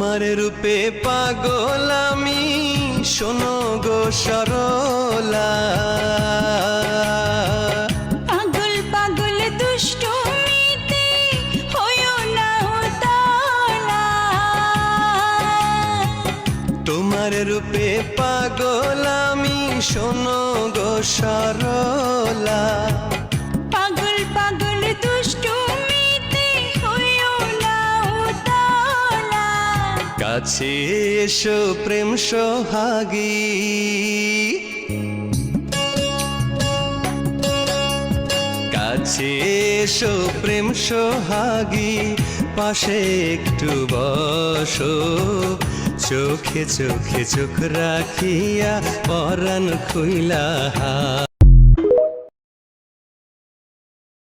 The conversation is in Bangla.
তোমার রূপে পাগল আমি, শোনো গো সরলা। পাগল পাগল দুষ্টুমিতে হইও না উতলা। তোমার রূপে পাগল আমি, শোনো গো সরলা। পাগল পাগল দুষ্টুমিতে হইও না উতলা। কাছে এসো প্রেম সোহাগী, কাছে এসো প্রেম সোহাগী, পাশে একটু বসো, চোখে চোখে চোখ রাখিয়া পরাণ খুইলা।